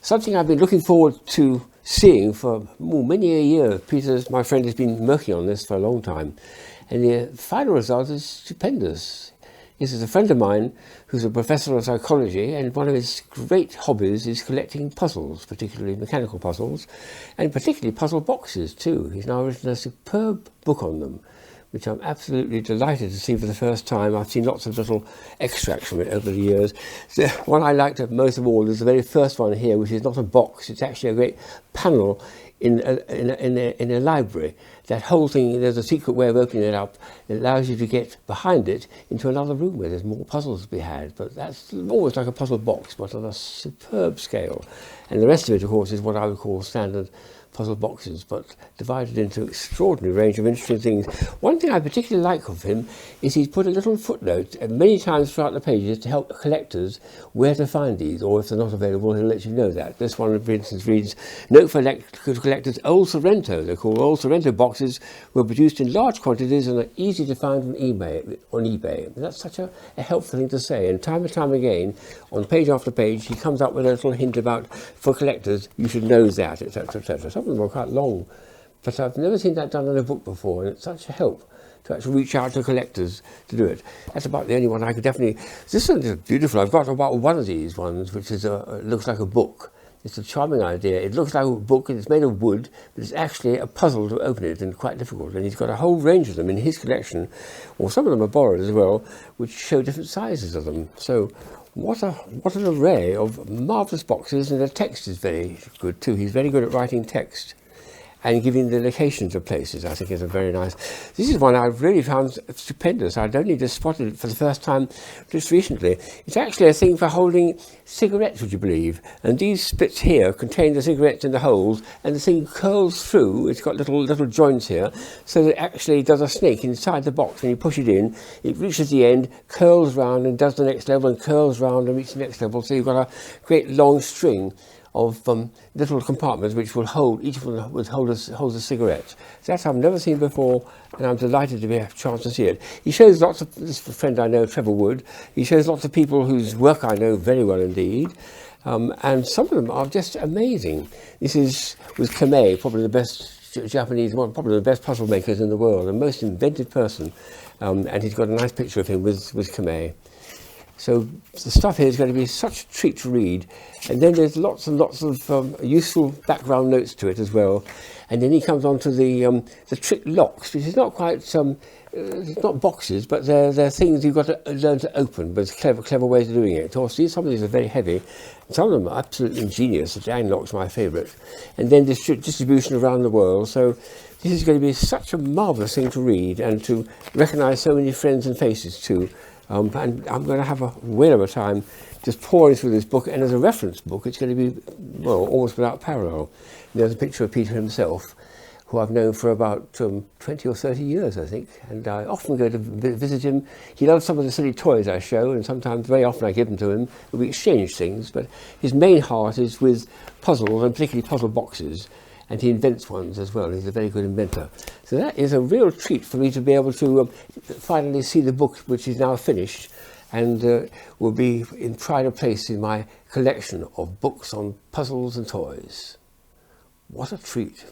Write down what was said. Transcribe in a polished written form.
something I've been looking forward to seeing for many a year. Peter, my friend, has been working on this for a long time, and the final result is stupendous. This is a friend of mine who's a professor of psychology, and one of his great hobbies is collecting puzzles, particularly mechanical puzzles, and particularly puzzle boxes too. He's now written a superb book on them, which I'm absolutely delighted to see for the first time. I've seen lots of little extracts from it over the years. The one I liked most of all is the very first one here, which is not a box, it's actually a great panel in a library. That whole thing, there's a secret way of opening it up. It allows you to get behind it into another room where there's more puzzles to be had. But that's almost like a puzzle box, but on a superb scale. And the rest of it, of course, is what I would call standard puzzle boxes, but divided into an extraordinary range of interesting things. One thing I particularly like of him is he's put a little footnote many times throughout the pages to help collectors where to find these, or if they're not available, he'll let you know that. This one, for instance, reads, "Note for collectors, Old Sorrento." They're called Old Sorrento boxes, were produced in large quantities and are easy to find on eBay. And that's such a helpful thing to say. And time again, on page after page, he comes up with a little hint about, for collectors, you should know that, etc., etc. Some of them are quite long, but I've never seen that done in a book before, and it's such a help to actually reach out to collectors to do it. That's about the only one I could definitely... This one is beautiful. I've got about one of these ones, which is looks like a book. It's a charming idea. It looks like a book, and it's made of wood, but it's actually a puzzle to open it, and quite difficult. And he's got a whole range of them in his collection, or some of them are borrowed as well, which show different sizes of them. So what an array of marvellous boxes, and the text is very good too. He's very good at writing text and giving the locations of places. I think is a very nice. This is one I've really found stupendous. I'd only just spotted it for the first time just recently. It's actually a thing for holding cigarettes, would you believe? And these splits here contain the cigarettes in the holes, and the thing curls through. It's got little joints here, so that it actually does a snake inside the box. When you push it in, it reaches the end, curls round and does the next level, and curls round and reaches the next level. So you've got a great long string of little compartments which will hold, each one will holds a cigarette. So that's I've never seen before, and I'm delighted to have a chance to see it. He shows lots of, this is a friend I know, Trevor Wood, he shows lots of people whose work I know very well indeed, and some of them are just amazing. This is with Kamei, probably the best Japanese, probably the best puzzle makers in the world, the most inventive person, and he's got a nice picture of him with Kamei. So the stuff here is going to be such a treat to read, and then there's lots and lots of useful background notes to it as well. And then he comes on to the trick locks, which is not quite it's not boxes, but they're things you've got to learn to open. But it's clever ways of doing it. Of course, some of these are very heavy, and some of them are absolutely ingenious. The Jang lock's my favourite, and then distribution around the world. So this is going to be such a marvellous thing to read and to recognise so many friends and faces too. And I'm going to have a whale of a time just pouring through this book, and as a reference book it's going to be, well, almost without parallel. There's a picture of Peter himself, who I've known for about 20 or 30 years, I think, and I often go to visit him. He loves some of the silly toys I show, and sometimes, very often, I give them to him, and we exchange things, but his main heart is with puzzles, and particularly puzzle boxes, and he invents ones as well. He's a very good inventor. So that is a real treat for me to be able to finally see the book, which is now finished, and will be in pride of place in my collection of books on puzzles and toys. What a treat.